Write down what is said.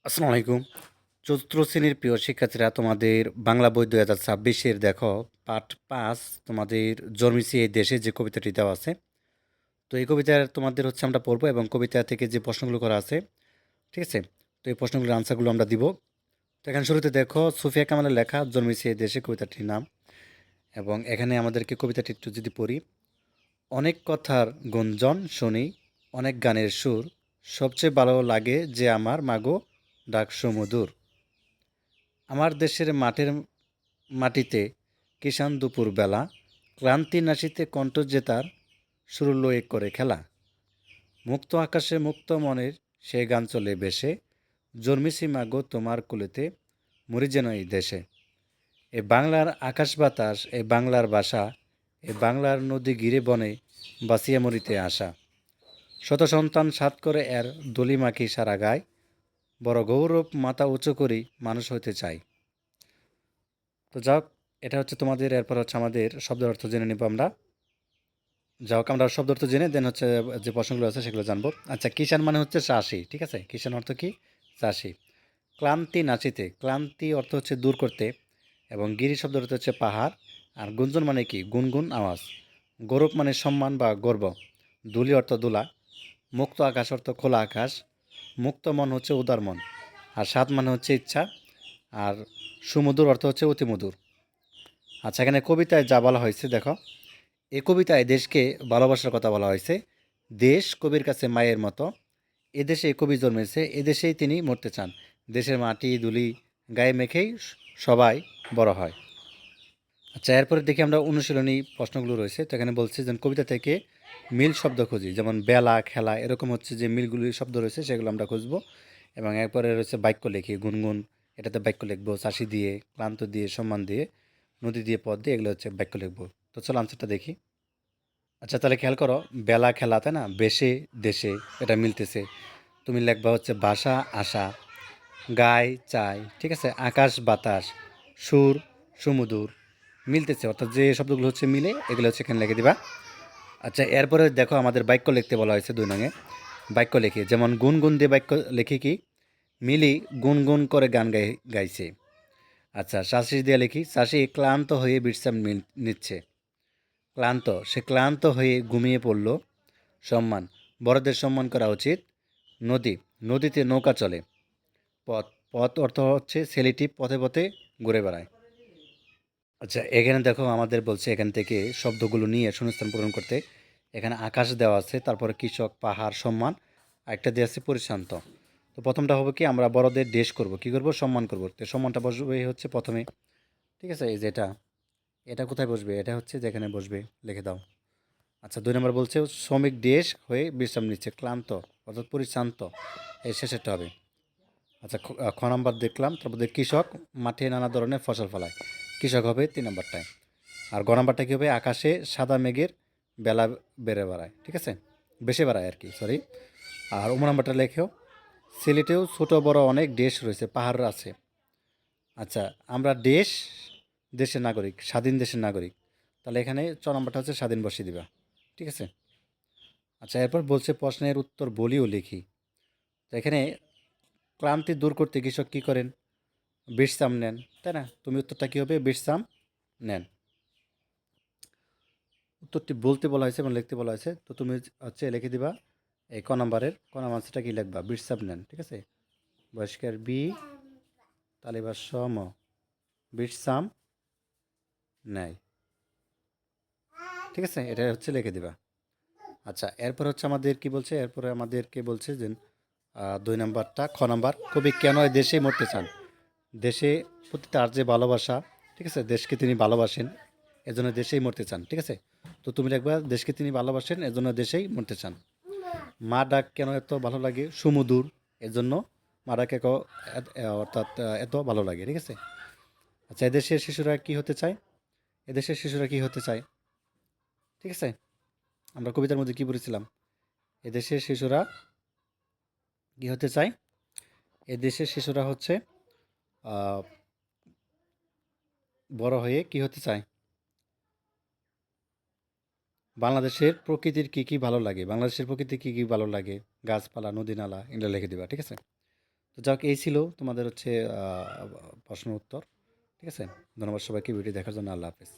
আসসালামু আলাইকুম। চতুর্থ শ্রেণীর প্রিয় শিক্ষার্থীরা, তোমাদের বাংলা বই ২০২৬-এর দেখো পাঠ ৫, তোমাদের জন্মেছি এই দেশে যে কবিতাটি দেওয়া আছে। তো এই কবিতার তোমাদের হচ্ছে আমরা পড়বো এবং কবিতা থেকে যে প্রশ্নগুলো করা আছে, ঠিক আছে? তো এই প্রশ্নগুলোর আনসারগুলো আমরা দিব। তো এখানে শুরুতে দেখো সুফিয়া কামালের লেখা জন্মেছি এই দেশে কবিতাটির নাম। এবং এখানে আমাদেরকে কবিতাটি একটু যদি পড়ি। অনেক কথার গুঞ্জন শুনি, অনেক গানের সুর, সবচেয়ে ভালো লাগে যে আমার মাগো ডাক সুমধুর। আমার দেশের মাটিতে কিষান দুপুরবেলা, ক্লান্তি নাশিতে কণ্ঠ যে তার সুর লয়ে করে খেলা। মুক্ত আকাশে মুক্ত মনের সে গান চলে বেশে, জন্মিছি মাগো তোমার কুলেতে, মরি যেন এই দেশে। এ বাংলার আকাশ বাতাস, এ বাংলার ভাষা, এ বাংলার নদী গিরে বনে বাঁচিয়া মরিতে আসা। শত সন্তান সাত করে এর দলি মাখি সারা গায়, বড় গৌরব মাথা উঁচু করি মানুষ হইতে চাই। তো যাক, এটা হচ্ছে তোমাদের, এরপর হচ্ছে আমাদের শব্দের অর্থ জেনে নিব আমরা। যাক, আমরা শব্দ অর্থ জেনে দেন হচ্ছে যে প্রশ্নগুলো আছে সেগুলো জানবো। আচ্ছা, কিষান মানে হচ্ছে চাষি, ঠিক আছে? কিষান অর্থ কি? চাষি। ক্লান্তি নাচিতে, ক্লান্তি অর্থ হচ্ছে দূর করতে, এবং গিরি শব্দ অর্থ হচ্ছে পাহাড়। আর গুঞ্জন মানে কি? গুনগুন আওয়াজ। গৌরব মানে সম্মান বা গর্ব। দুলি অর্থ দুলা। মুক্ত আকাশ অর্থ খোলা আকাশ। মুক্ত মন হচ্ছে উদার মন। আর স্বাদ মানে হচ্ছে ইচ্ছা। আর সুমধুর অর্থ হচ্ছে অতিমধুর। আচ্ছা, এখানে কবিতায় যা বলা হয়েছে দেখো। এ কবিতায় দেশকে ভালোবাসার কথা বলা হয়েছে। দেশ কবির কাছে মায়ের মতো। এদেশে কবি জন্মেছে, এদেশেই তিনি মরতে চান। দেশের মাটি ধুলি গায়ে মেখেই সবাই বড় হয়। আচ্ছা, এরপরে দেখি আমরা অনুশীলনী প্রশ্নগুলো রয়েছে। তো এখানে বলছে যে কবিতা থেকে মিল শব্দ খুঁজি, যেমন বেলা, খেলা, এরকম হচ্ছে যে মিলগুলি শব্দ রয়েছে সেগুলো আমরা খুঁজবো। এবং এরপরে রয়েছে বাক্য লিখি, গুনগুন, এটাতে বাক্য লিখবো। চাষি দিয়ে, ক্লান্ত দিয়ে, সম্মান দিয়ে, নদী দিয়ে, পথ দিয়ে, এগুলো হচ্ছে বাক্য লিখবো। তো চলো আনসারটা দেখি। আচ্ছা, তাহলে খেয়াল করো, বেলা, খেলা, তাই না? বেশে, দেশে, এটা মিলতেছে। তুমি লিখবা হচ্ছে ভাষা, আশা, গায়, চাই, ঠিক আছে? আকাশ, বাতাস, সুর, সুমধুর, মিলতেছে। অর্থাৎ যে শব্দগুলো হচ্ছে মিলে, এগুলো হচ্ছে এখানে লিখে দিবা। আচ্ছা, এরপরে দেখো আমাদের বাক্য লিখতে বলা হয়েছে ২ নঙে। বাক্য লিখি, যেমন গুনগুন দিয়ে বাক্য লিখি কি? মিলি গুনগুন করে গান গাইছে। আচ্ছা, চাষি দিয়ে লিখি, চাষি ক্লান্ত হয়ে বিশ্রাম নিচ্ছে। ক্লান্ত, সে ক্লান্ত হয়ে ঘুমিয়ে পড়ল। সম্মান, বড়দের সম্মান করা উচিত। নদী, নদীতে নৌকা চলে। পথ, পথ অর্থ হচ্ছে ছেলেটি পথে পথে ঘুরে বেড়ায়। আচ্ছা, এখানে দেখো আমাদের বলছে এখান থেকে শব্দগুলো নিয়ে শূন্যস্থান পূরণ করতে। এখানে আকাশ দেওয়া আছে, তারপরে কৃষক, পাহাড়, সম্মান, আরেকটা দেওয়া আছে পরিশান্ত। তো প্রথমটা হবে কি? আমরা বড়দের দেশ করব, কি করব? সম্মান করব। তো সম্মানটা বসবে হচ্ছে প্রথমে, ঠিক আছে? এই যে এটা, এটা কোথায় বসবে? এটা হচ্ছে যেখানে বসবে, লিখে দাও। আচ্ছা, ২ নম্বর বলছে শ্রমিক দেশ হয়ে বিশ্রাম নিচ্ছে, ক্লান্ত, অর্থাৎ পরিশ্রান্ত, এই শেষেরটা হবে। আচ্ছা, খ নম্বর দেখলাম, তারপর কৃষক মাঠে নানা ধরনের ফসল ফলায়, কৃষক হবে ৩ নম্বরটায়। আর গ নম্বরটা কী হবে? আকাশে সাদা মেঘের বেলা বেড়ে বেড়ায়, ঠিক আছে? বেশি বেড়ায় আর কি, সরি। আর ও নম্বরটা লেখেও, সিলেটেও ছোট বড় অনেক দেশ রয়েছে, পাহাড় আছে। আচ্ছা, আমরা দেশের নাগরিক, স্বাধীন দেশের নাগরিক। তাহলে এখানে চ নম্বরটা হচ্ছে স্বাধীন বসিয়ে দিবা, ঠিক আছে? আচ্ছা, এরপর বলছে প্রশ্নের উত্তর বলিও লিখি। তো এখানে ক্লান্তি দূর করতে কৃষক কী করেন? বিশ্রাম নেন, তাই না? তুমি উত্তরটা কী হবে? বিশ্রাম নেন। উত্তরটি বলতে বলা হয়েছে এবং লিখতে বলা হয়েছে। তো তুমি হচ্ছে লিখে দিবা এই ক নাম্বারের ক নাম্বার আনসারটা কী লিখবা? বিশ্রাম নেন, ঠিক আছে? বয়স্কের বি, তালিবার সম, বিশ্রাম নেয়, ঠিক আছে? এটা হচ্ছে লিখে দিবা। আচ্ছা, এরপর হচ্ছে আমাদের কি বলছে? এরপরে আমাদেরকে বলছে যে ২ নাম্বারটা, খ নাম্বার, কবি কেন এই দেশে মরতে চান? দেশে প্রতি তার যে ভালোবাসা, ঠিক আছে? দেশকে তিনি ভালোবাসেন, এজন্য দেশেই মরতে চান, ঠিক আছে? তো তুমি লিখবা দেশকে তিনি ভালোবাসেন, এজন্য দেশেই মরতে চান। মা ডাক কেন এত ভালো লাগে? সুমধুর, এজন্য মা ডাক অর্থাৎ এত ভালো লাগে, ঠিক আছে? আচ্ছা, এদেশের শিশুরা কি হতে চায়? এদেশের শিশুরা কি হতে চায়? ঠিক আছে? আমরা কবিতার মধ্যে কি পড়েছিলাম? এদেশের শিশুরা কি হতে চায়? এদেশের শিশুরা হচ্ছে আহ, বড় হয়ে কি হতে চায়? বাংলাদেশের প্রকৃতির কি কি ভালো লাগে? বাংলাদেশের প্রকৃতি কি কি ভালো লাগে? গাছপালা, নদী নালা, এগুলো লিখে দিবা, ঠিক আছে? তো যাক এই ছিল তোমাদের হচ্ছে প্রশ্ন উত্তর। ঠিক আছে? ধন্যবাদ সবাইকে ভিডিও দেখার জন্য। আল্লাহ হাফেজ।